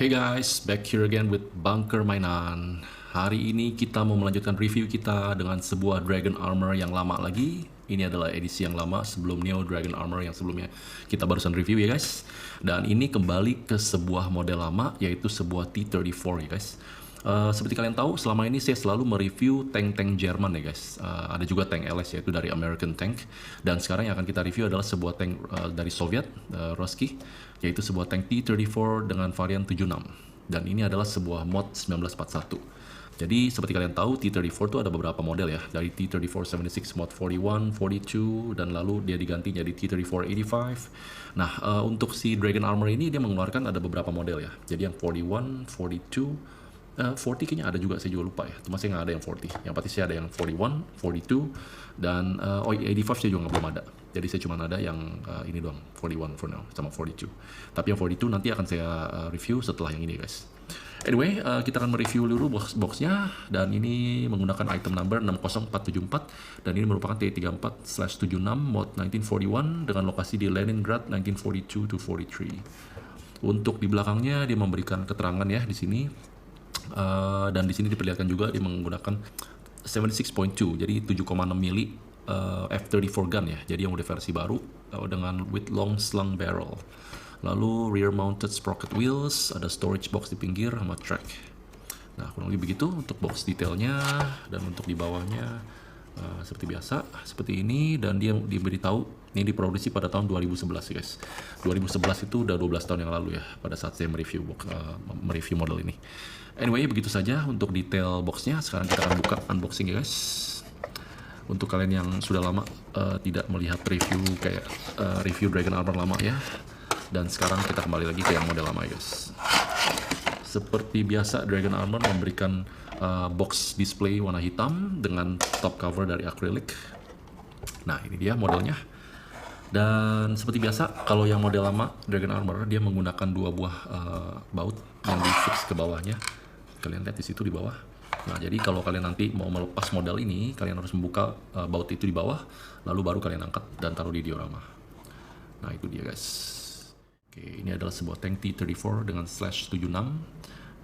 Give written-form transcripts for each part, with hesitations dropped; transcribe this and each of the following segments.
Hey guys, back here again with Bunker Mainan. Hari ini kita mau melanjutkan review kita dengan sebuah Dragon Armor yang lama lagi. Ini adalah edisi yang lama sebelum Neo Dragon Armor yang sebelumnya kita barusan review ya guys. Dan ini kembali ke sebuah model lama, yaitu sebuah T-34 ya guys. Seperti kalian tahu, selama ini saya selalu mereview tank-tank Jerman ya guys. Ada juga tank LS, yaitu dari American Tank. Dan sekarang yang akan kita review adalah sebuah tank dari Soviet, Ruski, yaitu sebuah tank T-34 dengan varian 76. Dan ini adalah sebuah mod 1941. Jadi seperti kalian tahu, T-34 itu ada beberapa model ya. Dari T-34-76 mod 41, 42, dan lalu dia diganti jadi T-34-85. Nah, untuk si Dragon Armor ini dia mengeluarkan ada beberapa model ya. Jadi yang 41, 42, 40 kayaknya ada juga, saya juga lupa ya. Cuma saya nggak ada yang 40. Yang pasti saya ada yang 41, 42, dan 85 saya juga belum ada. Jadi saya cuma ada yang ini doang, 41 for now, sama 42. Tapi yang 42 nanti akan saya review setelah yang ini guys. Anyway, kita akan mereview dulu boxnya, dan ini menggunakan item number 60474, dan ini merupakan T34/76 mod 1941 dengan lokasi di Leningrad 1942 to 43. Untuk di belakangnya dia memberikan keterangan ya di sini. Dan di sini diperlihatkan juga dia menggunakan 76.2, jadi 7,6 mili F34 gun ya, jadi yang udah versi baru dengan with long slung barrel. Lalu rear mounted sprocket wheels, ada storage box di pinggir sama track. Nah, kurang lebih begitu untuk box detailnya. Dan untuk di bawahnya seperti biasa, seperti ini. Dan dia diberitahu ini diproduksi pada tahun 2011 ya guys. 2011 itu udah 12 tahun yang lalu ya, pada saat saya mereview model ini. Anyway, begitu saja untuk detail boxnya. Sekarang kita akan buka unboxing ya guys. Untuk kalian yang sudah lama tidak melihat review Dragon Armor lama ya. Dan sekarang kita kembali lagi ke yang model lama ya guys. Seperti biasa, Dragon Armor memberikan box display warna hitam dengan top cover dari acrylic. Nah, ini dia modelnya. Dan seperti biasa, kalau yang model lama Dragon Armor dia menggunakan dua buah baut yang di fix ke bawahnya. Kalian lihat di situ di bawah. Nah, jadi kalau kalian nanti mau melepas model ini, kalian harus membuka baut itu di bawah, lalu baru kalian angkat dan taruh di diorama. Nah, itu dia guys. Oke, ini adalah sebuah tank T-34 dengan /76,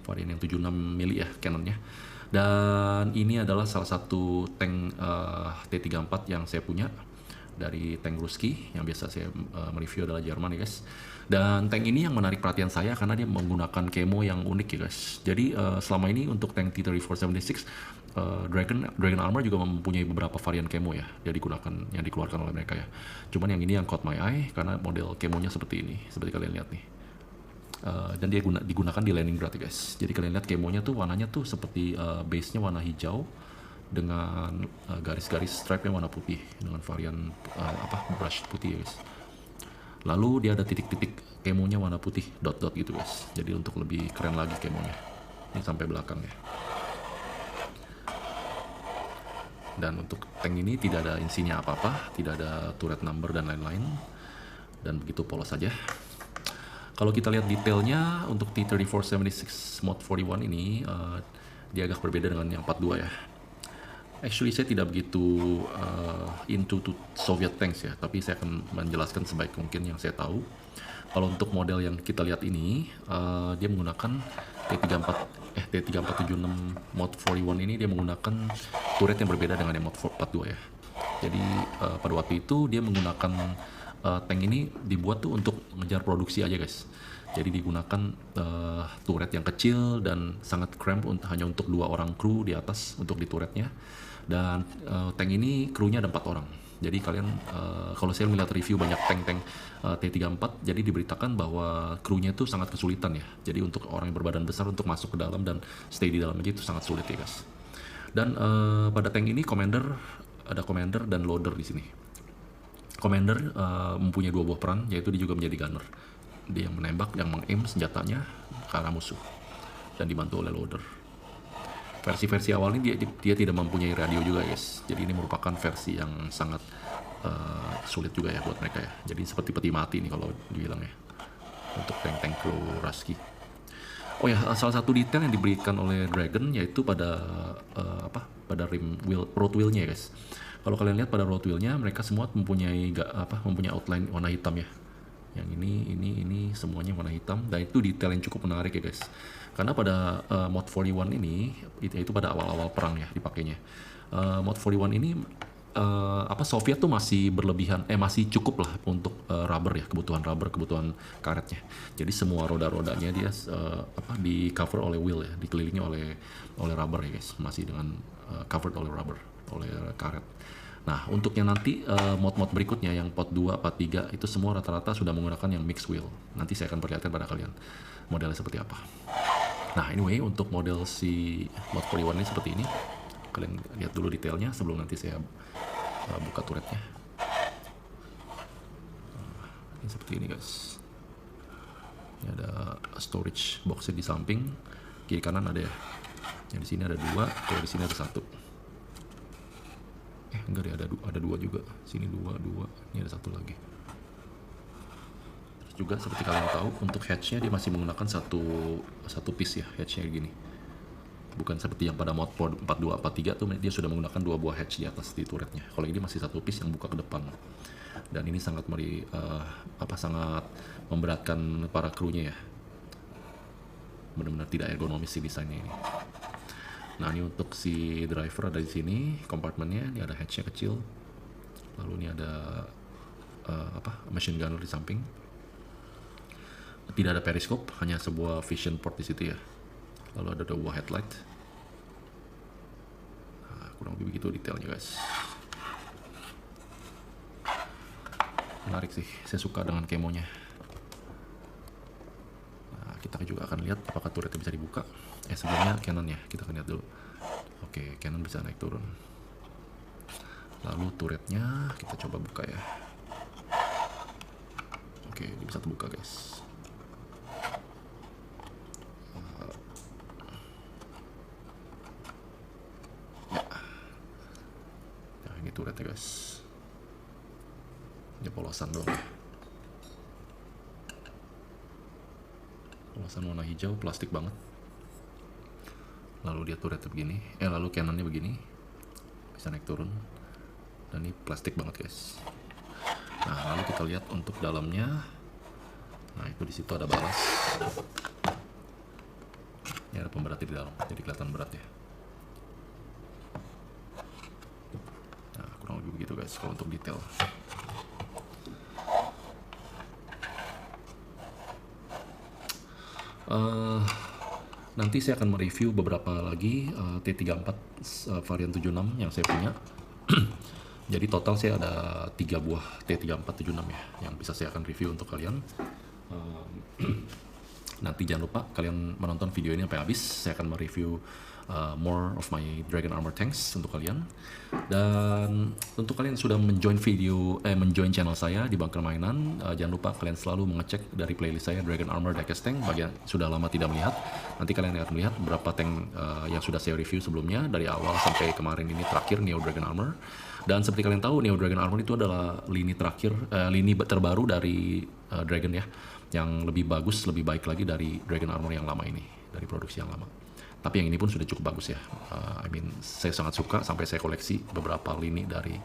varian yang 76 mili ya cannonnya. Dan ini adalah salah satu tank T-34 yang saya punya dari tank Ruski, yang biasa saya mereview adalah Jerman ya guys. Dan tank ini yang menarik perhatian saya karena dia menggunakan camo yang unik ya guys. Jadi selama ini untuk tank T-34-76 Dragon Armor juga mempunyai beberapa varian camo ya, yang dikeluarkan oleh mereka ya. Cuman yang ini yang caught my eye karena model camonya seperti ini, seperti kalian lihat nih. Dan dia digunakan di Leningrad ya guys. Jadi kalian lihat camonya tuh warnanya tuh seperti base-nya warna hijau dengan garis-garis stripe yang warna putih dengan varian brush putih ya guys. Lalu dia ada titik-titik camonya warna putih, dot-dot gitu guys. Jadi untuk lebih keren lagi camonya. Ini sampai belakang ya. Dan untuk tank ini tidak ada insinya apa-apa, tidak ada turret number dan lain-lain. Dan begitu polos saja. Kalau kita lihat detailnya untuk T-34-76 mod 41 ini, dia agak berbeda dengan yang 42 ya. Actually saya tidak begitu into to Soviet tanks ya, tapi saya akan menjelaskan sebaik mungkin yang saya tahu. Kalau untuk model yang kita lihat ini, dia menggunakan T-3476 mod 41 ini dia menggunakan turret yang berbeda dengan yang mod 42 ya. Jadi pada waktu itu dia menggunakan tank ini dibuat tuh untuk mengejar produksi aja guys. Jadi digunakan turret yang kecil dan sangat cramp hanya untuk 2 orang kru di atas untuk di turretnya. Dan tank ini krunya ada 4 orang. Jadi kalian kalau saya melihat review banyak tank-tank T-34, jadi diberitakan bahwa krunya itu sangat kesulitan ya. Jadi untuk orang yang berbadan besar untuk masuk ke dalam dan stay di dalam aja itu sangat sulit ya guys. Dan pada tank ini ada commander dan loader di sini. Commander mempunyai 2 buah peran, yaitu dia juga menjadi gunner. Dia yang menembak, yang meng-aim senjatanya ke arah musuh dan dibantu oleh loader. Versi-versi awal ini dia tidak mempunyai radio juga guys. Jadi ini merupakan versi yang sangat sulit juga ya buat mereka ya. Jadi seperti peti mati nih kalau dibilang ya untuk tank-tank kru Ruski. Oh ya, salah satu detail yang diberikan oleh Dragon yaitu pada road wheel-nya ya guys. Kalau kalian lihat pada road wheel-nya mereka semua mempunyai outline warna hitam ya. Yang ini semuanya warna hitam, dan itu detail yang cukup menarik ya guys. Karena pada mod 41 ini itu pada awal-awal perang ya dipakainya. Mod 41 ini Soviet tuh masih berlebihan, masih cukup lah untuk rubber ya, kebutuhan karetnya. Jadi semua roda-rodanya dia di cover oleh wheel ya, dikelilingi oleh rubber ya guys, masih dengan covered oleh rubber, oleh karet. Nah, untuk yang nanti mod-mod berikutnya yang pot 2, pot 3 itu semua rata-rata sudah menggunakan yang mixed wheel. Nanti saya akan perlihatkan pada kalian modelnya seperti apa. Nah, anyway, untuk model si mod 41 ini seperti ini. Kalian lihat dulu detailnya sebelum nanti saya buka turretnya. Ini seperti ini guys. Ini ada storage boxnya di samping, kiri kanan ada ya. Yang di sini ada 2, kalau di sini ada 1. Enggak deh, ada 2 juga. Sini 2, ini ada 1 lagi. Terus juga seperti kalian tahu, untuk hatchnya dia masih menggunakan satu piece ya, hatchnya gini. Bukan seperti yang pada mod 42, 43 tuh dia sudah menggunakan 2 buah hatch di atas di turretnya. Kalau ini masih 1 piece yang buka ke depan. Dan ini sangat sangat memberatkan para krunya ya. Benar-benar tidak ergonomis sih desainnya ini. Nah, ini untuk si driver ada di sini, kompartemennya, ini ada hatchnya kecil. Lalu ini ada machine gunner di samping. Tidak ada periscope, hanya sebuah vision port di situ ya. Lalu ada 2 headlight. Nah, kurang lebih begitu detailnya guys. Menarik sih, saya suka dengan kemonya. Nah, kita juga akan lihat apakah turretnya bisa dibuka. Sebelumnya cannon ya, kita akan lihat dulu. Oke, cannon bisa naik turun. Lalu turretnya kita coba buka ya. Oke, ini bisa terbuka guys. Ini turretnya guys. Ini polosan doang ya. Polosan warna hijau, plastik banget. Lalu dia turretnya begini, lalu cannonnya begini, bisa naik turun. Dan ini plastik banget guys. Nah, lalu kita lihat untuk dalamnya. Nah, itu di situ ada balas. Ini ada pemberat di dalam, jadi kelihatan berat ya. Nah, kurang lebih begitu guys kalau untuk detail. Nanti saya akan mereview beberapa lagi T34 varian 76 yang saya punya. Jadi total saya ada 3 buah T3476 ya, yang bisa saya akan review untuk kalian. Nanti jangan lupa kalian menonton video ini sampai habis. Saya akan mereview more of my Dragon Armor tanks untuk kalian. Dan untuk kalian yang sudah menjoin channel saya di Bunker Mainan, jangan lupa kalian selalu mengecek dari playlist saya Dragon Armor Diecast Tank. Bagi yang sudah lama tidak melihat, nanti kalian akan melihat beberapa tank yang sudah saya review sebelumnya dari awal sampai kemarin ini terakhir Neo Dragon Armor. Dan seperti kalian tahu, Neo Dragon Armor itu adalah lini terbaru dari Dragon ya, yang lebih bagus, lebih baik lagi dari Dragon Armor yang lama ini, dari produksi yang lama. Tapi yang ini pun sudah cukup bagus ya. Saya sangat suka, sampai saya koleksi beberapa lini dari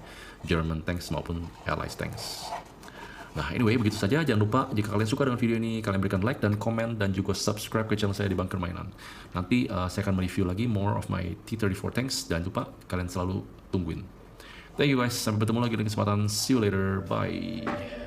German tanks maupun Allies tanks. Nah, anyway, begitu saja. Jangan lupa jika kalian suka dengan video ini, kalian berikan like dan komen dan juga subscribe ke channel saya di Bunker Mainan. Nanti saya akan mereview lagi more of my T34 tanks. Jangan lupa kalian selalu tungguin. Thank you guys. Sampai bertemu lagi di kesempatan. See you later. Bye.